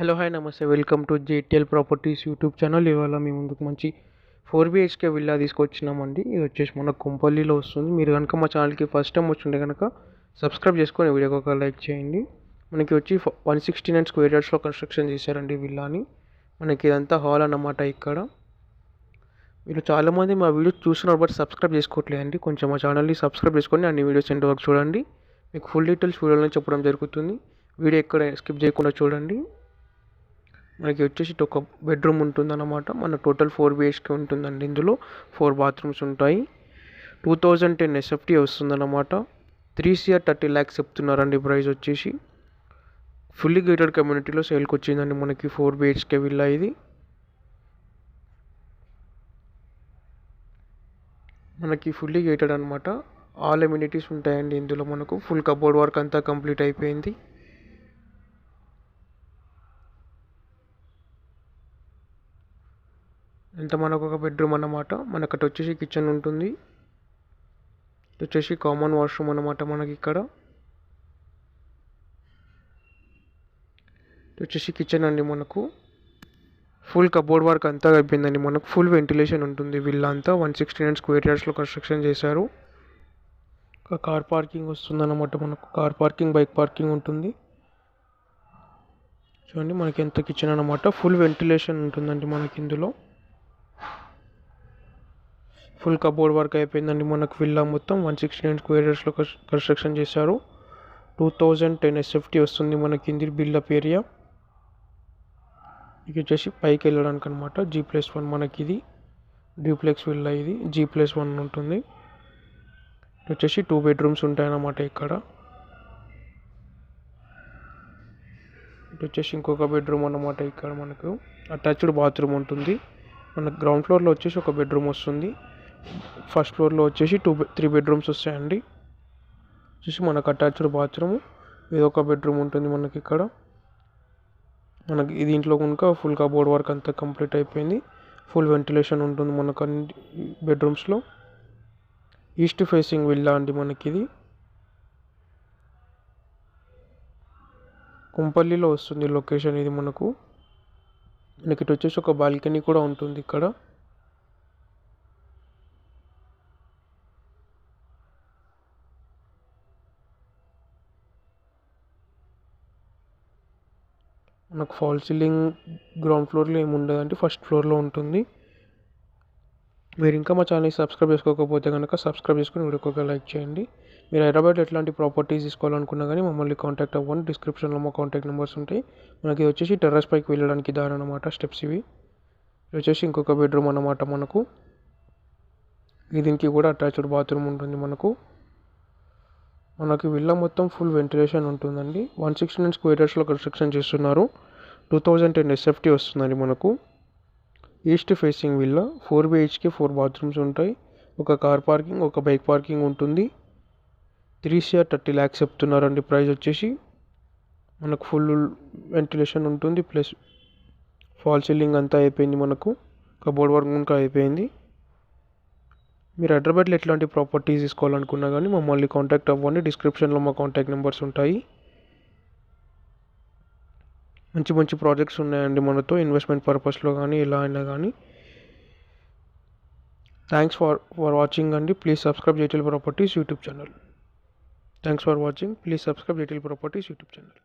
Hello hi నమస్తే welcome to JTL properties YouTube channel. ఇవాళ మీ ముందుకు మంచి 4 BHK విల్లా తీసుకొచ్చినామండి. ఇది వచ్చేసి మన కుంపల్లిలో వస్తుంది. మీరు కనుక మా ఛానల్కి ఫస్ట్ టైం వచ్చింటే కనుక సబ్స్క్రైబ్ చేసుకొని వీడియోకి ఒక లైక్ చేయండి. మనకి వచ్చి 169 స్క్వేర్ యార్డ్స్లో కన్స్ట్రక్షన్ చేశారండి విల్లాని. మనకి ఇదంతా హాల్ అన్నమాట. ఇక్కడ మీరు చాలామంది మా వీడియోస్ చూస్తున్నారు బట్ సబ్స్క్రైబ్ చేసుకోవట్లేదండి. కొంచెం మా ఛానల్ని సబ్స్క్రైబ్ చేసుకొని అన్ని వీడియోస్ ఎండ్ వరకు చూడండి. మీకు ఫుల్ డీటెయిల్స్ వీడియోలో చెప్పడం జరుగుతుంది. వీడియో ఎక్కడ స్కిప్ చేయకుండా చూడండి. మనకి వచ్చేసి ఒక బెడ్రూమ్ ఉంటుందన్నమాట. మన టోటల్ 4 BHK ఉంటుందండి. ఇందులో 4 బాత్రూమ్స్ ఉంటాయి. 2010 SFT వస్తుందన్నమాట. 3 CR 30 lakhs చెప్తున్నారండి ప్రైస్ వచ్చేసి. ఫుల్లీ గేటెడ్ కమ్యూనిటీలో సేల్కి వచ్చిందండి మనకి 4 BHK విల్లా ఇది. మనకి ఫుల్లీ గేటెడ్ అనమాట. ఆల్ ఎమ్యూనిటీస్ ఉంటాయండి ఇందులో. మనకు ఫుల్ కబోర్డ్ వర్క్ అంతా కంప్లీట్ అయిపోయింది. ఇంత మనకు ఒక బెడ్రూమ్ అన్నమాట. మనకు అటు వచ్చేసి కిచెన్ ఉంటుంది. ఇటు వచ్చేసి కామన్ వాష్రూమ్ అన్నమాట. మనకి ఇక్కడ ఇటు వచ్చేసి కిచెన్ అండి. మనకు ఫుల్ కబోర్డ్ వర్క్ అంతా అయిపోయిందండి. మనకు ఫుల్ వెంటిలేషన్ ఉంటుంది. విల్లా అంతా 169 స్క్వేర్ యార్డ్స్లో కన్స్ట్రక్షన్ చేశారు. ఒక కార్ పార్కింగ్ వస్తుందన్నమాట. మనకు కార్ పార్కింగ్, బైక్ పార్కింగ్ ఉంటుంది. చూడండి మనకి ఎంత కిచెన్ అన్నమాట. ఫుల్ వెంటిలేషన్ ఉంటుందండి మనకి ఇందులో. ఫుల్ కబోర్డ్ వర్క్ అయిపోయిందండి మనకు. విల్లా మొత్తం 169 స్క్వేర్ యార్డ్స్లో కన్స్ట్రక్షన్ చేశారు. 2010 SFT వస్తుంది మనకి ఇంది బిల్డప్ ఏరియా. ఇది వచ్చేసి పైకి వెళ్ళడానికి అనమాట. G+1 మనకి ఇది డ్యూప్లెక్స్ విల్లా. ఇది G+1 ఉంటుంది. ఇది వచ్చేసి 2 బెడ్రూమ్స్ ఉంటాయన్నమాట ఇక్కడ. ఇటు వచ్చేసి ఇంకొక బెడ్రూమ్ అన్నమాట. ఇక్కడ మనకు అటాచ్డ్ బాత్రూమ్ ఉంటుంది. మనకు గ్రౌండ్ ఫ్లోర్లో వచ్చేసి ఒక బెడ్రూమ్ వస్తుంది. ఫస్ట్ ఫ్లోర్లో వచ్చేసి 3 బెడ్రూమ్స్ వస్తాయండి. వచ్చేసి మనకు అటాచ్డ్ బాత్రూమ్, ఇది ఒక బెడ్రూమ్ ఉంటుంది మనకి ఇక్కడ. మనకి దీంట్లో కనుక ఫుల్ కబోర్డ్ వర్క్ అంతా కంప్లీట్ అయిపోయింది. ఫుల్ వెంటిలేషన్ ఉంటుంది మనకు అన్ని బెడ్రూమ్స్లో. ఈస్ట్ ఫేసింగ్ విల్లా అండి మనకి ఇది. కుంపల్లిలో వస్తుంది లొకేషన్ ఇది మనకు. మనకి ఇటు వచ్చేసి ఒక బాల్కనీ కూడా ఉంటుంది ఇక్కడ. మనకు ఫాల్ సీలింగ్ గ్రౌండ్ ఫ్లోర్లో ఏమి ఉండదండి, ఫస్ట్ ఫ్లోర్లో ఉంటుంది. మీరు ఇంకా మా ఛానల్ని సబ్స్క్రైబ్ చేసుకోకపోతే కనుక సబ్స్క్రైబ్ చేసుకుని వీడియోకి ఒక లైక్ చేయండి. మీరు హైదరాబాద్లో ఎట్లాంటి ప్రాపర్టీస్ తీసుకోవాలనుకున్నా కానీ మమ్మల్ని కాంటాక్ట్ అవ్వండి. డిస్క్రిప్షన్లో మా కాంటాక్ట్ నెంబర్స్ ఉంటాయి. మనకి వచ్చేసి టెర్రస్ పైకి వెళ్ళడానికి దారి అనమాట. స్టెప్స్ ఇవి. ఇది వచ్చేసి ఇంకొక బెడ్రూమ్ అన్నమాట మనకు. దీనికి కూడా అటాచ్డ్ బాత్రూమ్ ఉంటుంది మనకు. మనకి విల్లా మొత్తం ఫుల్ వెంటిలేషన్ ఉంటుందండి. 169 స్క్వేర్ యార్డ్స్లో కన్స్ట్రక్షన్ చేస్తున్నారు. 2010 SFT వస్తుందండి మనకు. East facing villa, 4 BHK 4 bathrooms ఉంటాయి. ఒక కార్ పార్కింగ్, ఒక బైక్ పార్కింగ్ ఉంటుంది. 3 CR 30 lakhs చెప్తున్నారండి ప్రైస్ వచ్చేసి. మనకు ఫుల్ వెంటిలేషన్ ఉంటుంది. ప్లస్ ఫాల్ సీలింగ్ అంతా అయిపోయింది మనకు. కబోర్డ్ వర్క్ ఇంకా అయిపోయింది. మీరు హైదరాబాద్లో ఎట్లాంటి ప్రాపర్టీస్ తీసుకోవాలనుకున్నా కానీ మమ్మల్ని కాంటాక్ట్ అవ్వండి. డిస్క్రిప్షన్లో మా కాంటాక్ట్ నెంబర్స్ ఉంటాయి. మంచి మంచి ప్రాజెక్ట్స్ ఉన్నాయండి మనతో, ఇన్వెస్ట్మెంట్ పర్పస్లో కానీ ఎలా అయినా కానీ. థ్యాంక్స్ ఫర్ వాచింగ్ అండి. Please subscribe JTL properties YouTube channel. Thanks for watching. Please subscribe JTL properties YouTube channel.